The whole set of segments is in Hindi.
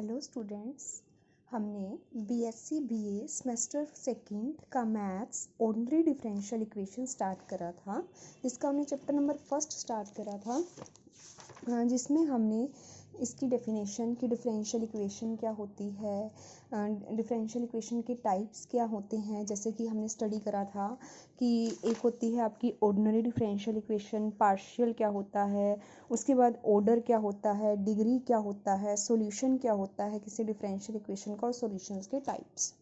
हेलो स्टूडेंट्स, हमने बीएससी बीए सेमेस्टर सेकंड का maths ordinary differential equation start करा था, जिसका हमने चैप्टर नंबर फर्स्ट स्टार्ट करा था, जिसमें हमने इसकी डेफिनेशन कि डिफरेंशियल इक्वेशन क्या होती है, डिफरेंशियल इक्वेशन के टाइप्स क्या होते हैं, जैसे कि हमने स्टडी करा था कि एक होती है आपकी ऑर्डिनरी डिफरेंशियल इक्वेशन, पार्शियल क्या होता है, उसके बाद ऑर्डर क्या होता है, डिग्री क्या होता है, सॉल्यूशन क्या होता है किसी डिफरेंशियल इक्वेशन का और सॉल्यूशंस के टाइप्स।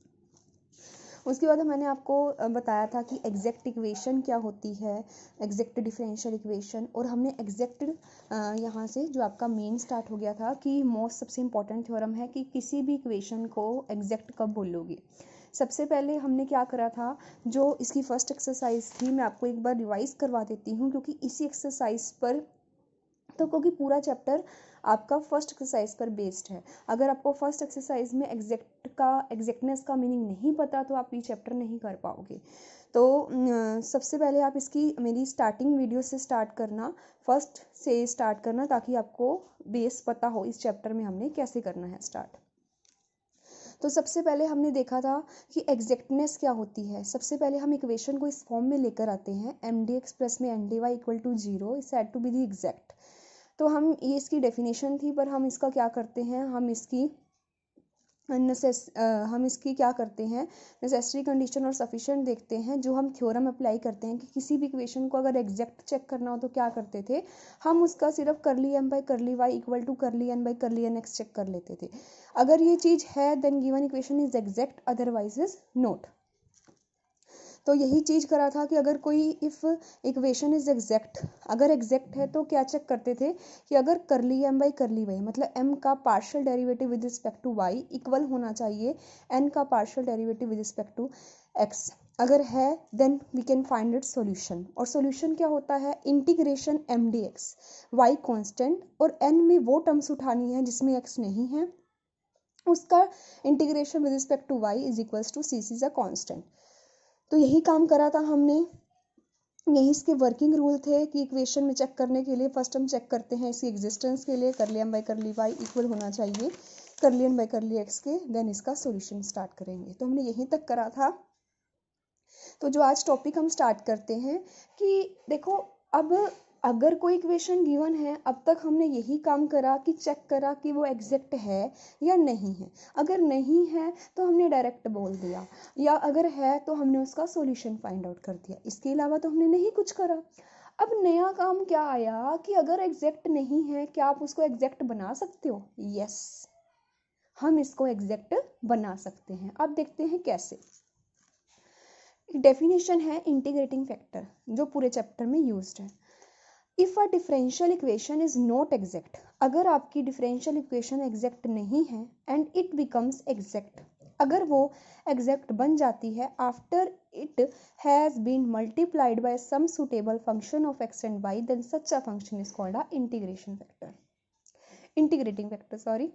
उसके बाद मैंने आपको बताया था कि एग्जैक्ट इक्वेशन क्या होती है, एग्जैक्ट डिफरेंशियल इक्वेशन, और हमने एग्जैक्ट यहाँ से जो आपका मेन स्टार्ट हो गया था कि मोस्ट सबसे इम्पॉर्टेंट थ्योरम है कि किसी भी इक्वेशन को एग्जैक्ट कब बोलोगे। सबसे पहले हमने क्या करा था, जो इसकी फर्स्ट एक्सरसाइज थी मैं आपको एक बार रिवाइज करवा देती हूँ, क्योंकि इसी एक्सरसाइज पर क्योंकि पूरा चैप्टर आपका फर्स्ट एक्सरसाइज पर बेस्ड है। अगर आपको फर्स्ट एक्सरसाइज में एग्जैक्टनेस का मीनिंग नहीं पता तो आप ये चैप्टर नहीं कर पाओगे। तो सबसे पहले आप इसकी मेरी स्टार्टिंग वीडियो से स्टार्ट करना, फर्स्ट से स्टार्ट करना, ताकि आपको बेस पता हो इस चैप्टर में हमने कैसे करना है स्टार्ट। तो सबसे पहले हमने देखा था कि एग्जैक्टनेस क्या होती है। सबसे पहले हम इक्वेशन को इस फॉर्म में लेकर आते हैं, एम डी एक्स प्लस में N D Y equal to 0 is said to be the exact. तो हम ये इसकी डेफिनेशन थी, पर हम इसका क्या करते हैं, हम इसकी क्या करते हैं, नेसेसरी कंडीशन और सफिशिएंट देखते हैं। जो हम थ्योरम अप्लाई करते हैं कि किसी भी इक्वेशन को अगर एग्जैक्ट चेक करना हो तो क्या करते थे, हम उसका सिर्फ curly M by curly Y equal to curly N by curly N x check कर लेते थे। अगर ये चीज़ है then given equation is exact, otherwise is not. तो यही चीज़ करा था कि अगर कोई इफ़ इक्वेशन इज एग्जैक्ट, अगर एग्जैक्ट है तो क्या चेक करते थे कि अगर curly M by curly y, मतलब एम का partial derivative with respect to y equal होना चाहिए एन का partial derivative with respect to X. अगर है then we can find it solution. और सॉल्यूशन क्या होता है, integration M D X, Y constant और एन में वो टर्म्स उठानी है जिसमें एक्स नहीं है, उसका integration with respect to Y is equals to C C is a constant. तो यही काम करा था हमने, यही इसके वर्किंग रूल थे कि इक्वेशन में चेक करने के लिए फर्स्ट हम चेक करते हैं इसकी एग्जिस्टेंस के लिए curly M by curly Y equal होना चाहिए curly N by curly X के, देन इसका सॉल्यूशन स्टार्ट करेंगे। तो हमने यहीं तक करा था। तो जो आज टॉपिक हम स्टार्ट करते हैं कि देखो, अब अगर कोई इक्वेशन गिवन है, अब तक हमने यही काम करा कि चेक करा कि वो एग्जैक्ट है या नहीं है। अगर नहीं है तो हमने डायरेक्ट बोल दिया, या अगर है तो हमने उसका सॉल्यूशन फाइंड आउट कर दिया। इसके अलावा तो हमने नहीं कुछ करा। अब नया काम क्या आया कि अगर एग्जैक्ट नहीं है, क्या आप उसको एग्जैक्ट बना सकते हो? यस, हम इसको एग्जैक्ट बना सकते हैं। अब देखते हैं कैसे। डेफिनेशन है इंटीग्रेटिंग फैक्टर, जो पूरे चैप्टर में यूज्ड है। If a differential equation is not exact, अगर आपकी डिफरेंशियल इक्वेशन एग्जैक्ट नहीं है एंड इट बिकम्स एग्जैक्ट, अगर वो एग्जैक्ट बन जाती है after it has been multiplied by some suitable function of X and Y, then such a function is called a integration factor, integrating factor. Sorry,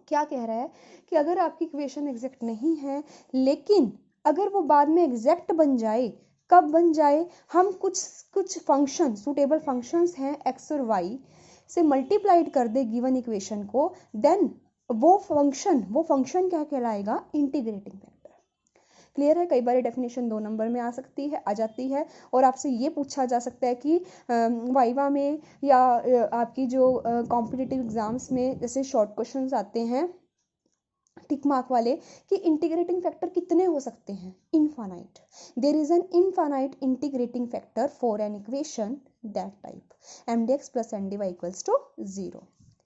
क्या कह रहा है कि अगर आपकी इक्वेशन एग्जैक्ट नहीं है, लेकिन अगर वो बाद में एग्जैक्ट बन जाए, कब बन जाए, हम कुछ फंक्शन, सुटेबल फंक्शंस हैं एक्स और वाई से मल्टीप्लाइड कर दे गिवन इक्वेशन को, देन वो फंक्शन क्या कहलाएगा, इंटीग्रेटिंग फैक्टर। क्लियर है? कई बार डेफिनेशन 2 नंबर में आ जाती है और आपसे ये पूछा जा सकता है कि वाइवा में या आपकी जो कॉम्पिटिटिव एग्जाम्स में जैसे शॉर्ट क्वेश्चंस आते हैं टिक मार्क वाले, कि इंटीग्रेटिंग फैक्टर कितने हो सकते हैं, infinite. There is an infinite integrating factor for an equation that type M D x plus N D Y equals to 0।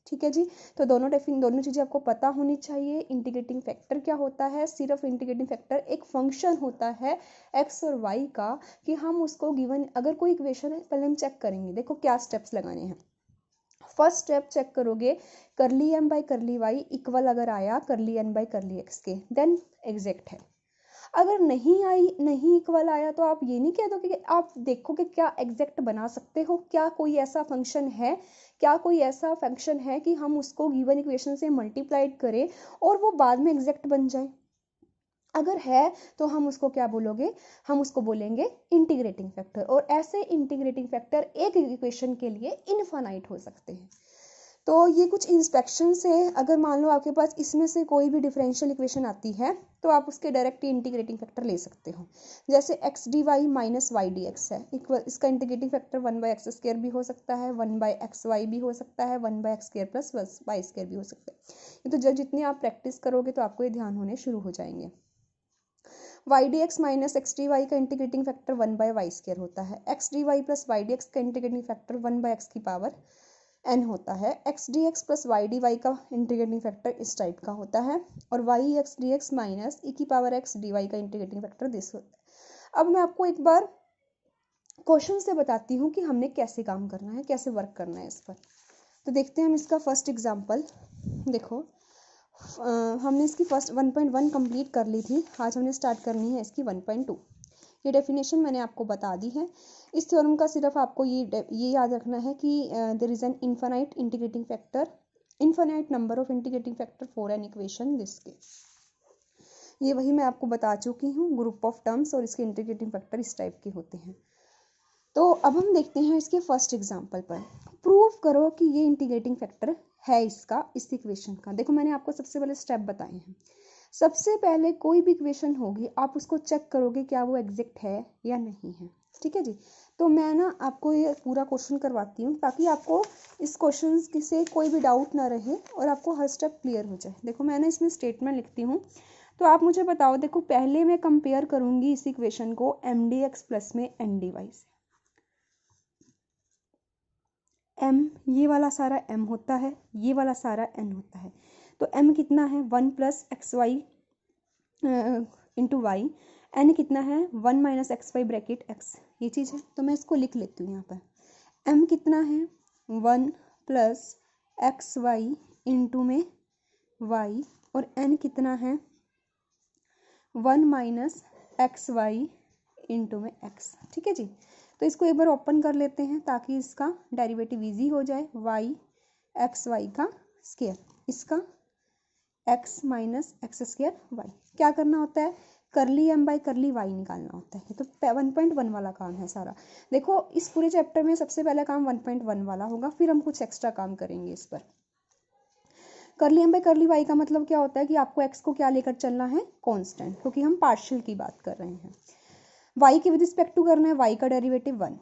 ठीक है जी। तो दोनों चीज़ें आपको पता होनी चाहिए। इंटीग्रेटिंग फैक्टर क्या होता है, सिर्फ इंटीग्रेटिंग फैक्टर एक फंक्शन होता है एक्स और वाई का, कि हम उसको गिवन अगर कोई इक्वेशन है, पहले हम चेक करेंगे। देखो क्या स्टेप्स लगाने हैं। फर्स्ट स्टेप चेक करोगे, curly M by curly Y equal अगर आया curly N by curly X के, देन एग्जैक्ट है। अगर नहीं इक्वल आया तो आप ये नहीं कह दो कि आप देखो कि क्या एग्जैक्ट बना सकते हो, क्या कोई ऐसा फंक्शन है कि हम उसको गिवन इक्वेशन से मल्टीप्लाइड करें और वो बाद में एग्जैक्ट बन जाए। अगर है तो हम उसको क्या बोलोगे, हम उसको बोलेंगे इंटीग्रेटिंग फैक्टर। और ऐसे इंटीग्रेटिंग फैक्टर एक इक्वेशन के लिए इनफाइनाइट हो सकते हैं। तो ये कुछ इंस्पेक्शन से अगर मान लो आपके पास इसमें से कोई भी डिफरेंशियल इक्वेशन आती है तो आप उसके डायरेक्ट इंटीग्रेटिंग फैक्टर ले सकते हो। जैसे X D Y minus Y D X है इक्वल, इसका इंटीग्रेटिंग फैक्टर 1/x² भी हो सकता है, 1/xy भी हो सकता है, 1/x² प्लस y² भी हो सकता है। ये तो जब जितनी आप प्रैक्टिस करोगे तो आपको ये ध्यान होने शुरू हो जाएंगे। Y D x minus x D y का इंटीग्रेटिंग फैक्टर 1/y² होता है। X D y plus y D x का इंटीग्रेटिंग फैक्टर 1/x की पावर n होता है। X d x plus y d y का इंटीग्रेटिंग फैक्टर इस टाइप का होता है। और y x d x minus e की पावर एक्स डी वाई का इंटीग्रेटिंग फैक्टर दिस होता है। अब मैं आपको एक बार क्वेश्चन से बताती हूँ कि हमने कैसे काम करना है, कैसे वर्क करना है इस पर। तो देखते हैं हम इसका फर्स्ट एग्जाम्पल। देखो हमने इसकी फर्स्ट 1.1 कंप्लीट कर ली थी, आज हमने स्टार्ट करनी है इसकी 1.2। ये डेफिनेशन मैंने आपको बता दी है। इस थ्योरम का सिर्फ आपको ये याद रखना है कि there is an infinite integrating factor, infinite number of integrating factor for an equation this के। ये वही मैं आपको बता चुकी हूँ, ग्रुप ऑफ टर्म्स और इसके इंटीग्रेटिंग फैक्टर इस टाइप के होते हैं। तो अब हम देखते हैं इसके फर्स्ट एग्जाम्पल पर। प्रूव करो कि ये इंटीग्रेटिंग फैक्टर है इसका, इस इक्वेशन का। देखो मैंने आपको सबसे पहले स्टेप बताए हैं। सबसे पहले कोई भी इक्वेशन होगी आप उसको चेक करोगे क्या वो एग्जैक्ट है या नहीं है, ठीक है जी। तो मैं ना आपको ये पूरा क्वेश्चन करवाती हूँ ताकि आपको इस क्वेश्चन से कोई भी डाउट ना रहे और आपको हर स्टेप क्लियर हो जाए। देखो मैंने इसमें स्टेटमेंट लिखती हूँ, तो आप मुझे बताओ। देखो पहले मैं कंपेयर करूँगी इस इक्वेशन को एम डी एक्स प्लस में एन डी वाई से। m ये वाला सारा m होता है, ये वाला सारा n होता है। तो m कितना है 1 plus X Y into Y, n कितना है 1 minus X Y bracket x, ये चीज़ है। तो मैं इसको लिख लेती हूँ यहाँ पर। m कितना है 1 प्लस एक्स वाई इंटू में y और n कितना है 1 माइनस एक्स वाई इंटू में x, ठीक है जी। तो इसको एक बार ओपन कर लेते हैं ताकि इसका डेरिवेटिव इजी हो जाए। वाई एक्स वाई का स्क्वायर, इसका x minus X square Y. क्या करना होता है, करली एम बाई करली वाई निकालना होता है। ये तो 1.1 वाला काम है सारा। देखो इस पूरे चैप्टर में सबसे पहला काम 1.1 वाला होगा, फिर हम कुछ एक्स्ट्रा काम करेंगे इस पर। करली एम बाई करली वाई का मतलब क्या होता है कि आपको x को क्या लेकर चलना है, कॉन्स्टेंट, क्योंकि हम पार्शियल की बात कर रहे हैं। y के विद रिस्पेक्ट टू करना है y का डेरिवेटिव 1,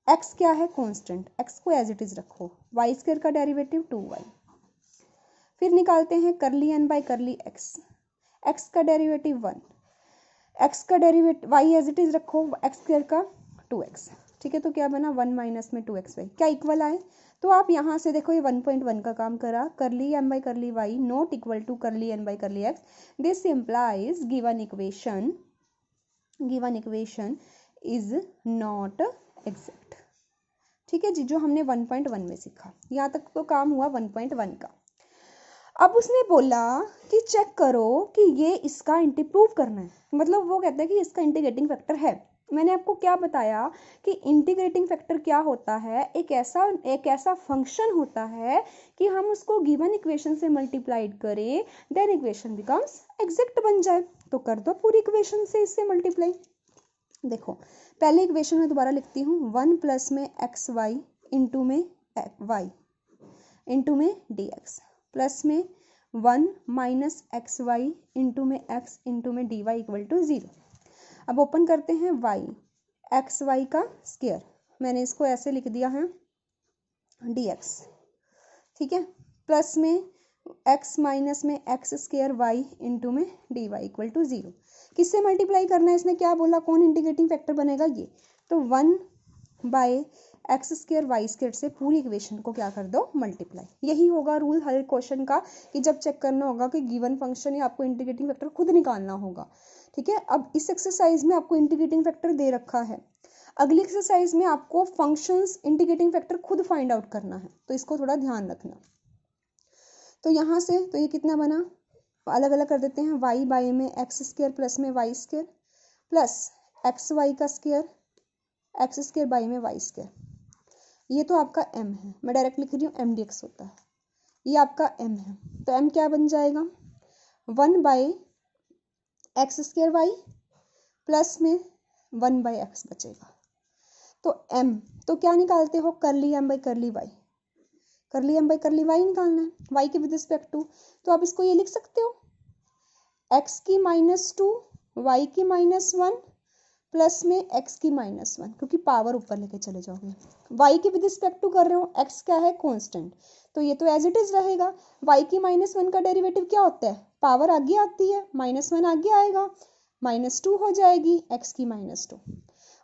x क्या है कांस्टेंट, x को एज इट इज रखो, वाई स्क्वायर का डेरिवेटिव 2y। फिर निकालते हैं curly n by curly x, x का डेरिवेटिव 1, x का derivative y as it is रखो, x स्क्वायर का 2x, ठीक है। तो क्या बना 1 माइनस में 2xy, क्या इक्वल आए। तो आप यहाँ से देखो ये 1.1 का काम करा, curly m by curly y not equal to curly n by curly x। This implies given equation is not exact, ठीक है जी। जो हमने 1.1 में सीखा, यहाँ तक तो काम हुआ 1.1 का। अब उसने बोला कि चेक करो कि ये इसका प्रूव करना है, मतलब वो कहता है कि इसका इंटीग्रेटिंग फैक्टर है। मैंने आपको क्या बताया कि इंटीग्रेटिंग फैक्टर क्या होता है, एक ऐसा फंक्शन होता है कि हम उसको गिवन इक्वेशन से मल्टीप्लाइड करें, देन इक्वेशन बिकम्स एग्जैक्ट बन जाए। तो कर दो पूरी इक्वेशन से इससे मल्टीप्लाई। देखो पहले इक्वेशन में दोबारा लिखती हूँ, 1 प्लस में एक्स वाई इंटू में वाई इंटू में डी एक्स प्लस में 1 माइनस एक्स वाई इंटू में एक्स इंटू में डी वाई इक्वल टू 0। अब ओपन करते हैं वाई एक्स वाई का स्क्वायर, मैंने इसको ऐसे लिख दिया है डी एक्स, ठीक है, प्लस में एक्स माइनस में एक्स स्क्वायर वाई इंटू में डी वाई इक्वल टू 0। किससे मल्टीप्लाई करना है, इसने क्या बोला, कौन इंटीग्रेटिंग फैक्टर बनेगा, ये। तो 1 by X square Y square से पूरी इक्वेशन को क्या कर दो, मल्टीप्लाई। यही होगा रूल हर क्वेश्चन का कि जब चेक करना होगा कि गिवन फंक्शन या आपको इंटीग्रेटिंग फैक्टर खुद निकालना होगा, ठीक है। अब इस एक्सरसाइज में आपको इंटीग्रेटिंग फैक्टर दे रखा है, अगली एक्सरसाइज में आपको फंक्शंस इंटीग्रेटिंग फैक्टर खुद फाइंड आउट करना है, तो इसको थोड़ा ध्यान रखना। तो यहाँ से तो ये कितना बना, अलग अलग कर देते हैं, वाई बाई में एक्स स्क्वायर प्लस में Y square plus X Y का स्क्वायर एक्स स्क्वायर बाई में वाई स्क्वायर। ये तो आपका m है, मैं डायरेक्ट लिख रही हूँ एम डी एक्स होता है, ये आपका m है। तो m क्या बन जाएगा, 1 by X square Y plus में 1 बाई एक्स बचेगा। तो m तो क्या निकालते हो, curly m by curly Y, करली एम बाई करली वाई निकालना है, वाई के विद रिस्पेक्ट टू। तो आप इसको ये लिख सकते हो एक्स की -2 वाई की -1 प्लस में एक्स की -1, क्योंकि पावर ऊपर लेके चले जाओगे। वाई के विद रिस्पेक्ट टू कर रहे हो, एक्स क्या है कांस्टेंट, तो ये तो एज इट इज रहेगा। वाई की -1 का डेरिवेटिव क्या होता है, पावर आगे आती है, -1 आगे आएगा, -2 हो जाएगी एक्स की -2,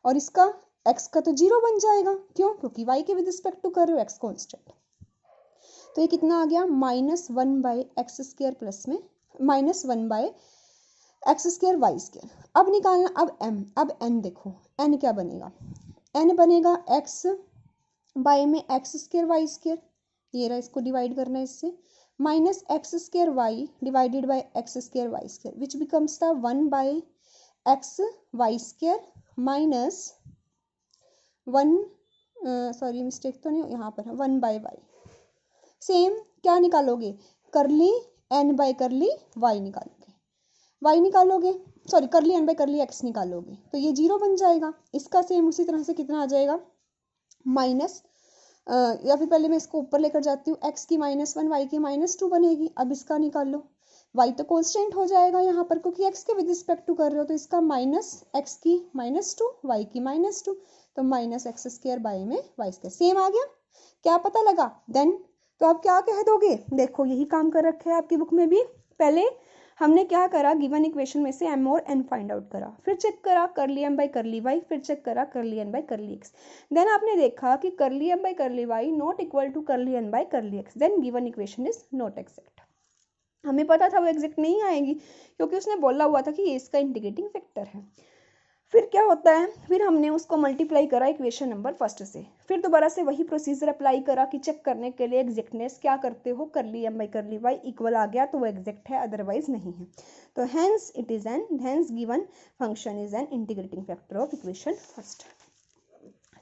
और इसका एक्स का तो 0 बन जाएगा, क्यों, क्योंकि वाई के विद रिस्पेक्ट टू कर रहे हो, एक्स कांस्टेंट। तो ये कितना आ गया, -1/x² प्लस में -1/x² y²। अब निकालना, अब n देखो, n क्या बनेगा, n बनेगा x बाय में x² y², ये रहा, इसको डिवाइड करना है इससे, -x² y divided by x² y² which becomes the 1/x y² minus 1, sorry mistake तो नहीं यहाँ पर है, 1/y। सेम क्या निकालोगे, करली n बाय करली y निकालोगे, y निकालोगे, सॉरी करली n बाय करली x निकालोगे, तो ये 0 बन जाएगा। इसका सेम उसी तरह से कितना आ जाएगा, माइनस, या फिर पहले मैं इसको ऊपर लेकर जाती हूँ, x की -1 y की -2 बनेगी। अब इसका निकाल लो, y तो कांस्टेंट हो जाएगा यहाँ पर, क्योंकि x के विद रिस्पेक्ट टू कर रहे हो, तो इसका -x की -2 y की -2, तो -x² बाय में y²। सेम आ गया, क्या पता लगा, देन तो आप क्या कह दोगे, देखो यही काम कर रखा है आपकी बुक में भी। पहले हमने क्या करा, गिवन इक्वेशन में से m और n फाइंड आउट करा, फिर चेक करा curly m by curly y, फिर चेक करा curly n by curly x। Then आपने देखा कि curly m by curly y not equal to curly n by curly x, then given equation is not exact. हमें पता था वो एग्जैक्ट नहीं आएगी, क्योंकि उसने बोला हुआ था कि ये इसका इंटीग्रेटिंग फैक्टर है। फिर क्या होता है, फिर हमने उसको मल्टीप्लाई करा इक्वेशन नंबर फर्स्ट से, फिर दोबारा से वही प्रोसीजर अप्लाई करा कि चेक करने के लिए एग्जैक्टनेस क्या करते हो, curly m by curly y equal आ गया तो वो एग्जैक्ट है, अदरवाइज नहीं है। तो hence it is hence given function is an integrating factor of equation first.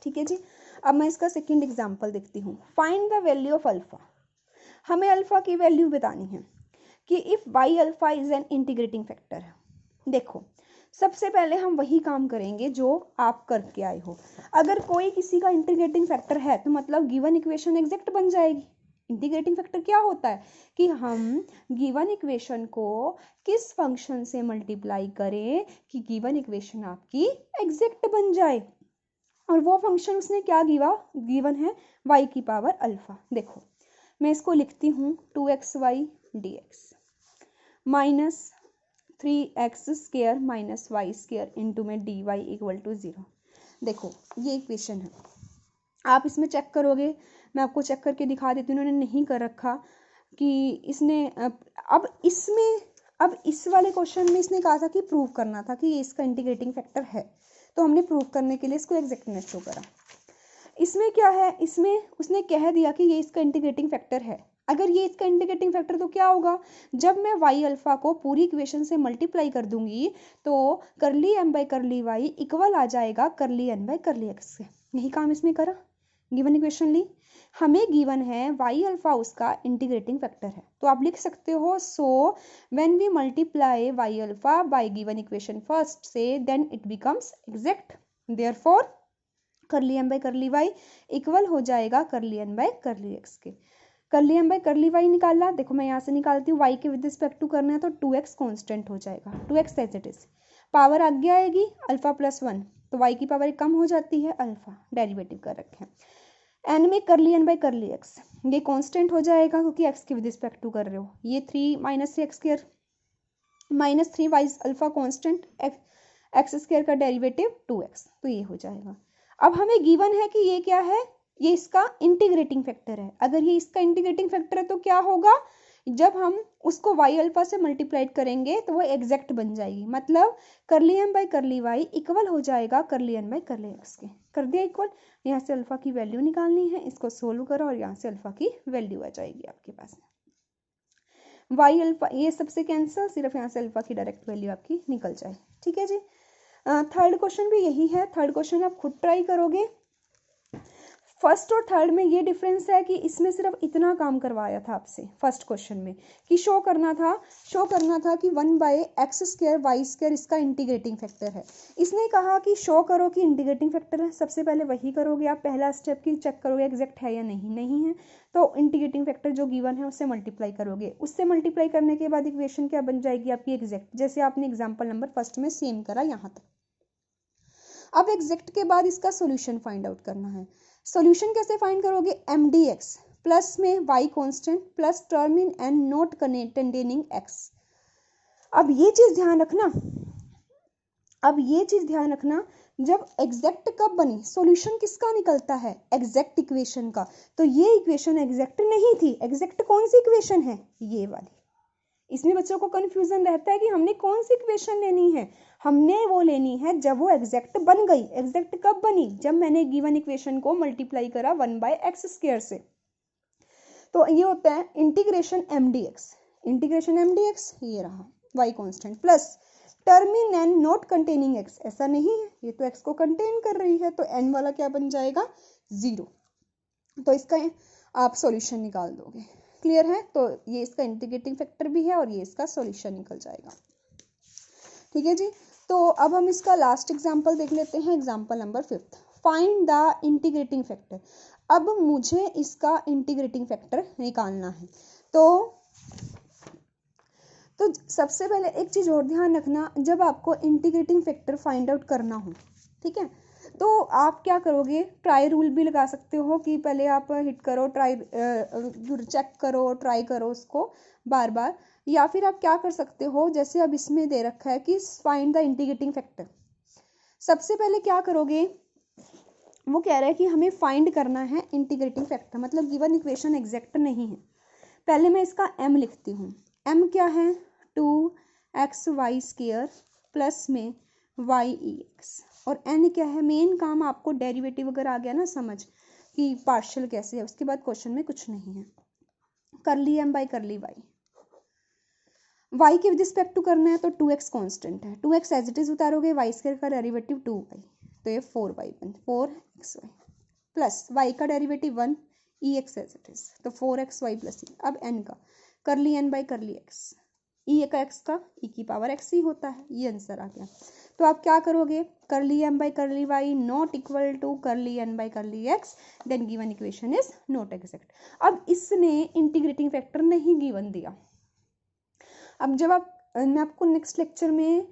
ठीक है जी, अब मैं इसका सेकेंड एग्जाम्पल देखती हूँ। Find the value of alpha, हमें अल्फा की वैल्यू बतानी है कि if by alpha is an integrating factor है। देखो सबसे पहले हम वही काम करेंगे जो आप करके आए हो। अगर कोई किसी का इंटीग्रेटिंग फैक्टर है तो मतलब गिवन इक्वेशन एग्जैक्ट बन जाएगी। इंटीग्रेटिंग फैक्टर क्या होता है कि हम गिवन इक्वेशन को किस फंक्शन से मल्टीप्लाई करें कि गिवन इक्वेशन आपकी एग्जैक्ट बन जाए, और वो फंक्शन उसने क्या गिवन है, y की पावर अल्फा। देखो मैं इसको लिखती हूँ 2xy dx minus 3x² minus y² into में dy इक्वल टू 0। देखो ये इक्वेशन है, आप इसमें चेक करोगे, मैं आपको चेक करके दिखा देती हूँ, उन्होंने नहीं कर रखा कि इसने अब इस वाले क्वेश्चन में इसने कहा था कि प्रूव करना था कि ये इसका इंटीग्रेटिंग फैक्टर है, तो हमने प्रूव करने के लिए इसको एग्जैक्टनेस शो करा। इसमें क्या है, इसमें उसने कह दिया कि ये इसका इंटीग्रेटिंग फैक्टर है। अगर ये इसका इंटीग्रेटिंग फैक्टर तो क्या होगा, जब मैं y अल्फा को पूरी इक्वेशन से मल्टीप्लाई कर दूंगी तो curly m by curly y equal आ जाएगा curly n by curly x से। यही काम इसमें करा, गिवन इक्वेशन ली, हमें गिवन है y अल्फा उसका इंटीग्रेटिंग फैक्टर है, तो आप लिख सकते हो so when we multiply y alpha by given equation first से then it becomes exact, therefore curly m by curly y equal हो जाएगा curly n by curly x के। करली m बाई करली y निकाला, देखो मैं यहाँ से निकालती हूँ, y के विद रिस्पेक्ट टू करना है तो 2x कांस्टेंट हो जाएगा, 2x as it is, power आगे आएगी अल्फा प्लस 1, तो y की पावर कम हो जाती है, अल्फा डेरिवेटिव कर रखे हैं। n में करली n बाई करली x, ये कांस्टेंट हो जाएगा क्योंकि x के विद रिस्पेक्ट टू कर रहे हो, ये 3 minus 3x² minus 3y alpha constant, x² का डेरिवेटिव 2x, तो ये हो जाएगा। अब हमें गिवन है कि ये क्या है, ये इसका इंटीग्रेटिंग फैक्टर है। अगर ये इसका इंटीग्रेटिंग फैक्टर है तो क्या होगा, जब हम उसको y अल्फा से मल्टीप्लाई करेंगे तो वो एग्जैक्ट बन जाएगी, मतलब करली m by curly y equal हो जाएगा curly n by curly x के। कर दिया इक्वल, यहाँ से अल्फा की वैल्यू निकालनी है, इसको सोल्व करो और यहाँ से अल्फा की वैल्यू आ जाएगी आपके पास। y अल्फा ये सबसे कैंसिल, सिर्फ यहाँ से अल्फा की डायरेक्ट वैल्यू आपकी निकल जाए। ठीक है जी, थर्ड क्वेश्चन भी यही है, थर्ड क्वेश्चन आप खुद ट्राई करोगे। फर्स्ट और थर्ड में ये डिफरेंस है कि इसमें सिर्फ इतना काम करवाया था आपसे फर्स्ट क्वेश्चन में कि शो करना था कि 1/x² y² इसका इंटीग्रेटिंग फैक्टर है। इसने कहा कि शो करो कि इंटीग्रेटिंग फैक्टर है, सबसे पहले वही करोगे आप, पहला स्टेप की चेक करोगे एग्जैक्ट है या नहीं है, तो इंटीग्रेटिंग फैक्टर जो गिवन है उससे मल्टीप्लाई करोगे, उससे मल्टीप्लाई करने के बाद इक्वेशन क्या बन जाएगी आपकी एग्जैक्ट, जैसे आपने एग्जाम्पल नंबर फर्स्ट में सेम करा यहाँ तक। अब एग्जैक्ट के बाद इसका सॉल्यूशन फाइंड आउट करना है। सॉल्यूशन कैसे फाइंड करोगे, mdx प्लस में y constant plus term in n not containing x। अब ये चीज ध्यान रखना, जब एग्जैक्ट कब बनी, सॉल्यूशन किसका निकलता है, एग्जैक्ट इक्वेशन का। तो ये इक्वेशन एग्जैक्ट नहीं थी, एग्जैक्ट कौन सी इक्वेशन है, ये वाली। इसमें बच्चों को कंफ्यूजन रहता है कि हमने कौन सी इक्वेशन लेनी है, हमने वो लेनी है जब वो एग्जैक्ट बन गई। एग्जैक्ट कब बनी, जब मैंने गिवन इक्वेशन को मल्टीप्लाई करा 1/x² से। तो ये होता है इंटीग्रेशन mdx, ये रहा y constant plus term in n not containing x, ऐसा नहीं है, ये तो x को कंटेन कर रही है, तो n वाला क्या बन जाएगा 0। तो इसका आप सॉल्यूशन निकाल दोगे, क्लियर है। तो ये इसका इंटीग्रेटिंग फैक्टर भी है और ये इसका सॉल्यूशन निकल जाएगा, ठीक है जी। तो अब हम इसका लास्ट एग्जांपल देख लेते हैं, example number 5, find the integrating factor. अब मुझे इसका इंटीग्रेटिंग फैक्टर निकालना है। तो सबसे पहले एक चीज और ध्यान रखना, जब आपको इंटीग्रेटिंग फैक्टर फाइंड आउट करना हो, ठीक है, तो आप क्या करोगे, ट्राई रूल भी लगा सकते हो कि पहले आप हिट करो, चेक करो, ट्राई करो उसको बार बार, या फिर आप क्या कर सकते हो, जैसे अब इसमें दे रखा है कि फाइंड द इंटीग्रेटिंग फैक्टर। सबसे पहले क्या करोगे, वो कह रहा है कि हमें फाइंड करना है इंटीग्रेटिंग फैक्टर, मतलब गिवन इक्वेशन एग्जैक्ट नहीं है। पहले मैं इसका m लिखती हूँ, m क्या है 2xy² प्लस में y(ex), और n क्या है, मेन काम आपको डेरिवेटिव अगर आ गया ना समझ कि पार्शियल कैसे है, उसके बाद क्वेश्चन में कुछ नहीं है। करली m बाई करली y के विद रिस्पेक्ट टू करना है तो 2x कांस्टेंट है, 2x as it is उतारोगे, y² का डेरिवेटिव 2y, तो ये 4xy प्लस y का derivative 1 ex as it is, तो 4xy प्लस e। अब n का curly n by curly x, e का x का e की पावर x ही होता है, ये आंसर आ गया। तो आप क्या करोगे, curly m by curly y not equal to curly n by curly x, then given equation is not exact. अब इसने इंटीग्रेटिंग फैक्टर नहीं गिवन दिया। अब जब मैं आपको नेक्स्ट लेक्चर में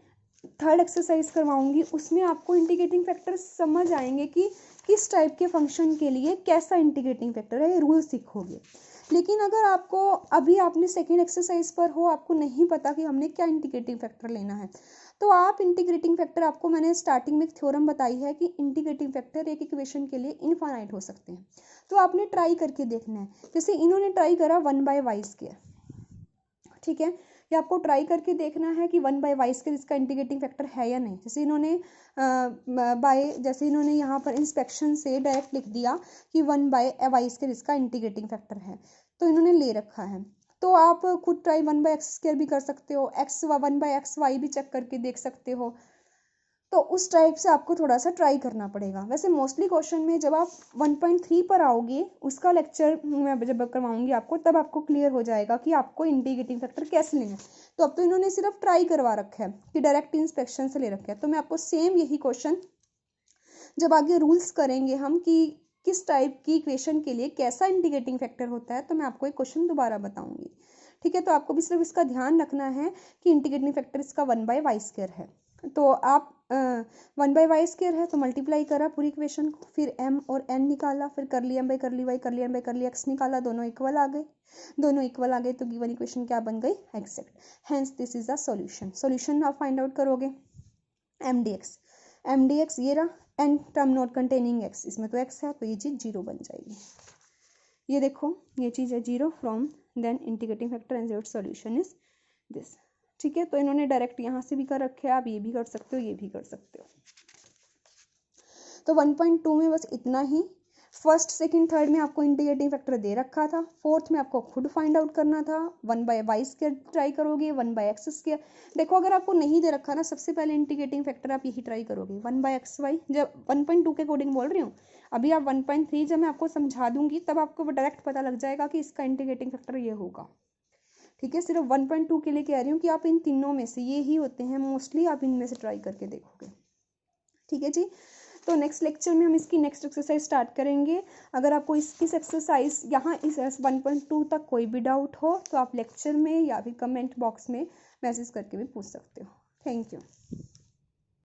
थर्ड एक्सरसाइज करवाऊंगी, उसमें आपको इंटीग्रेटिंग फैक्टर समझ आएंगे कि किस टाइप के फंक्शन के लिए कैसा इंटीग्रेटिंग फैक्टर है, ये रूल सीखोगे। लेकिन अगर आपको अभी आपने सेकेंड एक्सरसाइज पर हो, आपको नहीं पता कि हमने क्या इंटीग्रेटिंग फैक्टर लेना है, तो आप इंटीग्रेटिंग फैक्टर, आपको मैंने स्टार्टिंग में एक थ्योरम बताई है कि इंटीग्रेटिंग फैक्टर एक इक्वेशन के लिए इनफाइनाइट हो सकते हैं, तो आपने ट्राई करके देखना है। जैसे इन्होंने ट्राई करा 1/y², ठीक है, ये आपको ट्राई करके देखना है कि 1/y² इसका इंटीग्रेटिंग फैक्टर है या नहीं। जैसे इन्होंने यहाँ पर इंस्पेक्शन से डायरेक्ट लिख दिया कि 1/y² इसका इंटीग्रेटिंग फैक्टर है, तो इन्होंने ले रखा है। तो आप खुद ट्राई 1/x² भी कर सकते हो, 1/xy भी चेक करके देख सकते हो। तो उस टाइप से आपको थोड़ा सा ट्राई करना पड़ेगा। वैसे मोस्टली क्वेश्चन में जब आप 1.3 पर आओगे, उसका लेक्चर मैं जब करवाऊंगी आपको, तब आपको क्लियर हो जाएगा कि आपको इंटीग्रेटिंग फैक्टर कैसे लेना है। तो अब तो इन्होंने सिर्फ ट्राई करवा रखा है कि डायरेक्ट इंस्पेक्शन से ले रखा है, तो मैं आपको सेम यही क्वेश्चन जब आगे रूल्स करेंगे हम कि किस टाइप की इक्वेशन के लिए कैसा इंटीग्रेटिंग फैक्टर होता है, तो मैं आपको एक क्वेश्चन दोबारा बताऊंगी, ठीक है। तो आपको भी सिर्फ इसका ध्यान रखना है कि इंटीग्रेटिंग फैक्टर इसका 1/y² है। तो आप 1/y² है तो मल्टीप्लाई करा पूरी इक्वेशन को, फिर m और n निकाला, फिर करली m बाई करली y, करली m बाई करली x निकाला, दोनों इक्वल आ गए, तो गिवन इक्वेशन क्या बन गई, exact. Hence this is the solution. Solution आप फाइंड आउट करोगे, mdx ये रहा, n term not containing x, इसमें तो x है तो ये चीज 0 बन जाएगी। ये देखो ये चीज है 0 from then integrating factor and your solution is this, ठीक है। तो इन्होंने डायरेक्ट यहाँ से भी कर रखे हैं, आप ये भी कर सकते हो, ये भी कर सकते हो। तो 1.2 में बस इतना ही। फर्स्ट सेकंड थर्ड में आपको इंटीग्रेटिंग फैक्टर दे रखा था, फोर्थ में आपको खुद फाइंड आउट करना था। 1/y² ट्राई करोगे, 1/x²। देखो अगर आपको नहीं दे रखा ना, सबसे पहले इंटीग्रेटिंग फैक्टर आप यही ट्राई करोगे 1/xy। जब 1.2 के अकॉर्डिंग बोल रही हूँ, अभी आप 1.3 जब मैं आपको समझा दूंगी तब आपको डायरेक्ट पता लग जाएगा कि इसका इंटीग्रेटिंग फैक्टर ये होगा, ठीक है। सिर्फ 1.2 के लिए कह रही हूँ कि आप इन तीनों में से ये ही होते हैं मोस्टली, आप इनमें से ट्राई करके देखोगे, ठीक है जी। तो नेक्स्ट लेक्चर में हम इसकी नेक्स्ट एक्सरसाइज स्टार्ट करेंगे। अगर आपको इसकी एक्सरसाइज यहाँ इस 1.2 तक कोई भी डाउट हो तो आप लेक्चर में या फिर कमेंट बॉक्स में मैसेज करके भी पूछ सकते हो। Thank you.